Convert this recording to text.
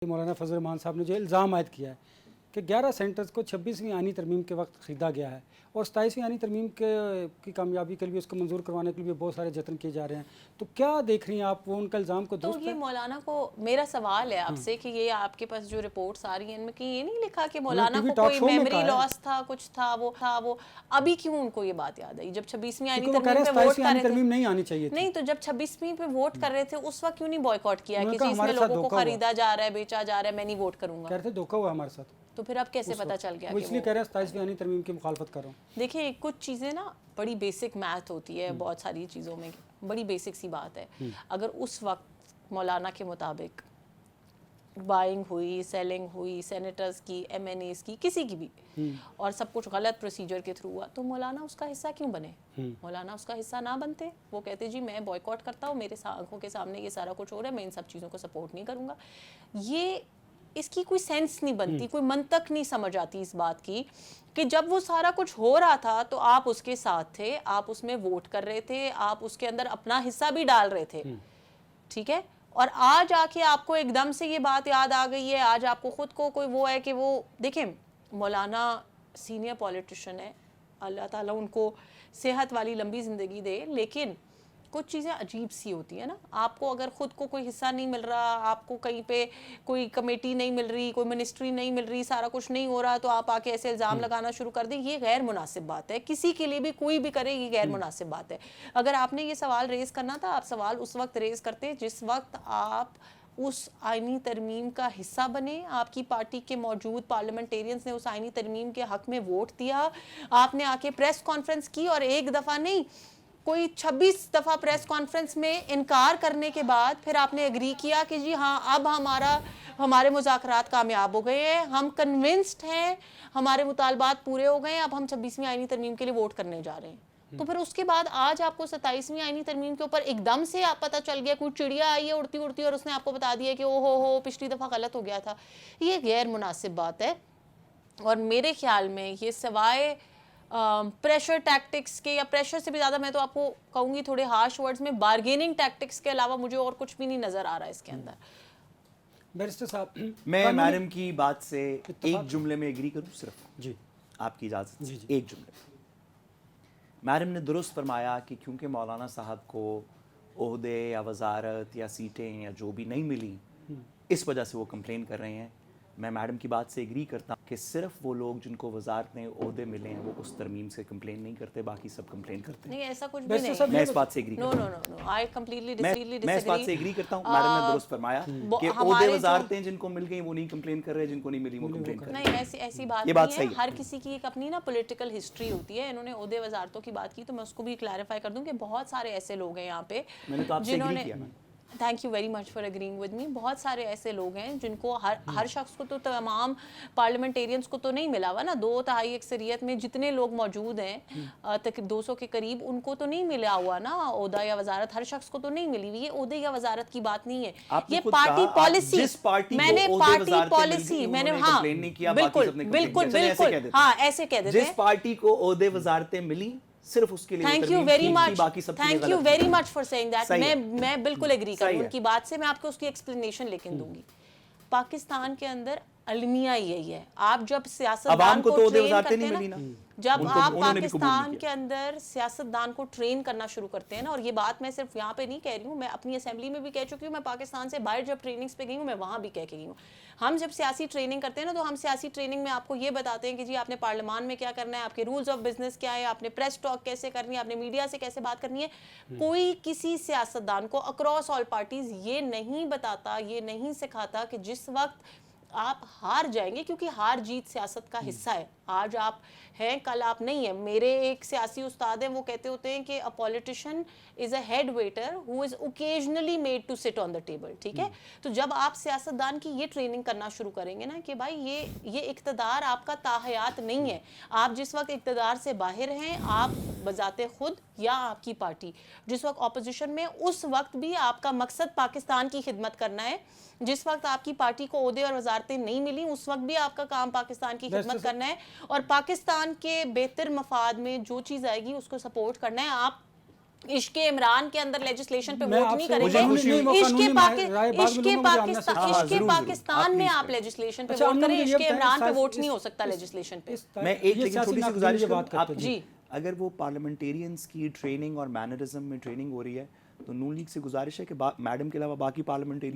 مولانا فضل الرحمان صاحب نے جو الزام عائد کیا ہے کہ 11 سینٹرز کو 26ویں آئینی ترمیم کے وقت خریدا گیا ہے اور 27ویں آئینی ترمیم کی کامیابی کے لیے اس کو منظور کروانے کے لیے بہت سارے جتن کیے جا رہے ہیں، تو کیا دیکھ رہی ہیں آپ وہ ان کا الزام کو درست ہے؟ تو یہ مولانا کو میرا سوال ہے آپ سے کہ یہ آپ کے پاس جو رپورٹس آ رہی ہیں ان میں کہ یہ نہیں لکھا کہ مولانا کو کوئی میموری لاس تھا، کچھ تھا وہ ابھی کیوں ان کو یہ بات یاد آئی جب 26ویں آئینی ترمیم پہ ووٹ کر رہے تھے؟ نہیں آنی چاہیے تھی. نہیں تو جب 26ویں پہ ووٹ کر رہے تھے اس وقت کیوں نہیں بوائیکاٹ کیا کہ اس میں لوگوں کو خریدا جا رہا ہے، بیچا جا رہا ہے، میں نہیں ووٹ کروں گا؟ کہہ رہے تھے دھوکہ ہوا ہمارے ساتھ. تو پھر اب کیسے پتہ چل گیا؟ وہ اس لیے کہہ رہے ہیں 27ویں آئینی ترمیم کی مخالفت کر رہا ہوں. دیکھیں کچھ چیزیں نا بڑی بیسک میتھ ہوتی ہے بہت ساری چیزوں میں، بڑی بیسک سی بات ہے. اگر اس وقت مولانا کے مطابق بائنگ ہوئی، سیلنگ ہوئی سینیٹرز کی، ایم این ایز کی، کسی کی بھی، اور سب کچھ غلط پروسیجر کے تھرو ہوا تو مولانا اس کا حصہ کیوں بنے؟ مولانا اس کا حصہ نہ بنتے، وہ کہتے جی میں بوائیکاٹ کرتا ہوں، میرے آنکھوں کے سامنے یہ سارا کچھ ہو رہا ہے، میں ان سب چیزوں کو سپورٹ نہیں کروں گا. یہ اس کی کوئی سینس نہیں بنتی، کوئی منطق نہیں سمجھ آتی اس بات کی کہ جب وہ سارا کچھ ہو رہا تھا تو آپ اس کے ساتھ تھے، آپ اس میں ووٹ کر رہے تھے، آپ اس کے اندر اپنا حصہ بھی ڈال رہے تھے، ٹھیک ہے؟ اور آج آ کے آپ کو ایک دم سے یہ بات یاد آ گئی ہے، آج آپ کو خود کو کوئی وہ ہے کہ وہ دیکھیں مولانا سینئر پولیٹیشن ہے، اللہ تعالیٰ ان کو صحت والی لمبی زندگی دے، لیکن کچھ چیزیں عجیب سی ہوتی ہیں نا. آپ کو اگر خود کو کوئی حصہ نہیں مل رہا، آپ کو کہیں پہ کوئی کمیٹی نہیں مل رہی، کوئی منسٹری نہیں مل رہی، سارا کچھ نہیں ہو رہا تو آپ آ کے ایسے الزام لگانا شروع کر دیں، یہ غیر مناسب بات ہے. کسی کے لیے بھی کوئی بھی کرے یہ غیر مناسب بات ہے. اگر آپ نے یہ سوال ریز کرنا تھا، آپ سوال اس وقت ریز کرتے جس وقت آپ اس آئینی ترمیم کا حصہ بنے، آپ کی پارٹی کے موجود پارلیمنٹیرینز نے اس آئینی ترمیم کے حق میں ووٹ دیا، آپ نے آ کے پریس کانفرنس کی اور ایک دفعہ نہیں کوئی 26 دفعہ پریس کانفرنس میں انکار کرنے کے بعد پھر آپ نے اگری کیا کہ جی ہاں اب ہمارے مذاکرات کامیاب ہو گئے ہیں، ہم کنونسڈ ہیں، ہمارے مطالبات پورے ہو گئے ہیں، اب ہم 26ویں آئینی ترمیم کے لیے ووٹ کرنے جا رہے ہیں. تو پھر اس کے بعد آج آپ کو 27ویں آئینی ترمیم کے اوپر ایک دم سے آپ پتہ چل گیا، کوئی چڑیا آئی ہے اڑتی اڑتی اور اس نے آپ کو بتا دیا کہ او ہو پچھلی دفعہ غلط ہو گیا تھا. یہ غیر مناسب بات ہے. اور میرے خیال میں یہ سوائے پریشر ٹیکٹکس کے، یا پریشر سے بھی زیادہ میں تو آپ کو کہوں گی تھوڑے ہارش ورڈز میں، بارگیننگ ٹیکٹکس کے علاوہ مجھے اور کچھ بھی نہیں نظر آ رہا ہے اس کے اندر. بیرسٹر صاحب میں میڈم کی بات سے ایک جملے میں ایگری کروں صرف، جی آپ کی اجازت سے ایک جملے. میڈم نے درست فرمایا کہ کیونکہ مولانا صاحب کو عہدے یا وزارت یا سیٹیں یا جو بھی نہیں ملی، اس وجہ سے وہ کمپلین کر رہے ہیں. میں میڈم کی بات سے ایگری کرتا ہوں کہ صرف وہ لوگ جن کو وزارتیں عہدے ملے ہیں وہ اس ترمیم سے کمپلین نہیں کرتے، باقی سب کمپلین کرتے ہیں. نہیں ایسا کچھ بھی نہیں. میں اس بات سے ایگری کرتا ہوں. میں اس بات سے ایگری کرتا ہوں. میڈم نے درست فرمایا کہ عہدے وزارتیں جن کو مل گئی وہ نہیں کمپلین کر رہے، جن کو نہیں ملی وہ کمپلین کر رہے. نہیں ایسی بات نہیں ہے. ہر کسی کی ایک اپنی نا پولیٹیکل ہسٹری ہوتی ہے. انہوں نے عہدے وزارتوں کی بات کی تو میں اس کو بھی کلیریفائی کر دوں کہ بہت سارے ایسے لوگ ہیں یہاں پہ جنہوں نے، thank you very much for agreeing with me, بہت سارے ایسے لوگ ہیں جن کو ہر شخص کو تو تمام پارلیمنٹیرینز کو تو نہیں ملا ہوا نا، 2/3 اکثریت میں جتنے لوگ موجود ہیں 200 کے قریب، ان کو تو نہیں ملا ہوا نا عہدہ یا وزارت، ہر شخص کو تو نہیں ملی ہوئی. یہ عہدے یا وزارت کی بات نہیں ہے، یہ پارٹی پالیسی. میں نے پارٹی پالیسی، میں نے ہاں بالکل بالکل بالکل ہاں ایسے کہہ دیتے ہیں جس پارٹی کو عہدے وزارتیں ملی صرف اس کے لیے thank you very much for seeing that. میں بالکل ایگری کروں ان کی بات سے. میں آپ کو اس کی ایکسپلینیشن لیکن دوں گی. پاکستان کے اندر المیہ یہی ہے، آپ جب سیاستدان کو ٹرین کرتے ہیں نا، جب آپ پاکستان کے اندر سیاستدان کو ٹرین کرنا شروع کرتے ہیں نا، اور یہ بات میں صرف یہاں پہ نہیں کہہ رہی ہوں، میں اپنی اسمبلی میں بھی کہہ چکی ہوں، میں پاکستان سے باہر جب ٹریننگز پہ گئی ہوں میں وہاں بھی کہہ کے گئی ہوں. ہم جب سیاسی ٹریننگ کرتے ہیں نا تو ہم سیاسی ٹریننگ میں آپ کو یہ بتاتے ہیں کہ جی آپ نے پارلیمان میں کیا کرنا ہے، آپ کے رولز آف بزنس کیا ہے، آپ نے پریس ٹاک کیسے کرنی ہے، آپ نے میڈیا سے کیسے بات کرنی ہے. کوئی کسی سیاستدان کو اکراس آل پارٹیز یہ نہیں بتاتا، یہ نہیں سکھاتا کہ جس وقت آپ ہار جائیں گے، کیونکہ ہار جیت سیاست کا حصہ ہے. آج آپ ہیں کل آپ نہیں ہیں. میرے ایک سیاسی استاد ہیں، وہ کہتے ہوتے ہیں کہ a politician is a head waiter who is occasionally made to sit on the table. ٹھیک ہے. تو جب آپ سیاستدان کی یہ ٹریننگ کرنا شروع کریں گے نا کہ بھائی یہ اقتدار آپ کا تاحیات نہیں ہے، آپ جس وقت اقتدار سے باہر ہیں، آپ بذات خود یا آپ کی پارٹی جس وقت اپوزیشن میں، اس وقت بھی آپ کا مقصد پاکستان کی خدمت کرنا ہے. جس وقت آپ کی پارٹی کو عہدے اور وزارتیں نہیں ملی، اس وقت بھی آپ کا کام پاکستان کی خدمت کرنا ہے اور پاکستان کے بہتر مفاد میں جو چیز آئے گی اس کو سپورٹ کرنا ہے. آپ عشق عمران کے اندر لیجسلیشن پہ میں ووٹ آپ نہیں سے- کریں مجھے خوشی ہوئی- وہ قانونی رائے بعد میں لوں گا، مجھے آنا ہاں، عشق ضرور، پاکستان میں ضرور. آپ لیجسلیشن پہ اچھا، ووٹ امن کریں، مجھے عشق یہ بتائیں، عمران پہ سائز- ووٹ نہیں اس- ہو سکتا لیجسلیشن پہ. میں ایک یہ لیکن سیاسی چھوٹی سی ناقدین گزارش یہ کروں بات کرتے آپ ہیں. جی. اگر وہ پارلیمنٹیرینز کی ٹریننگ اور مینرزم میں ٹریننگ ہو رہی ہے تو نون لیگ سے گزارش ہے کہ میڈم کے علاوہ باقی پارلیمنٹیرین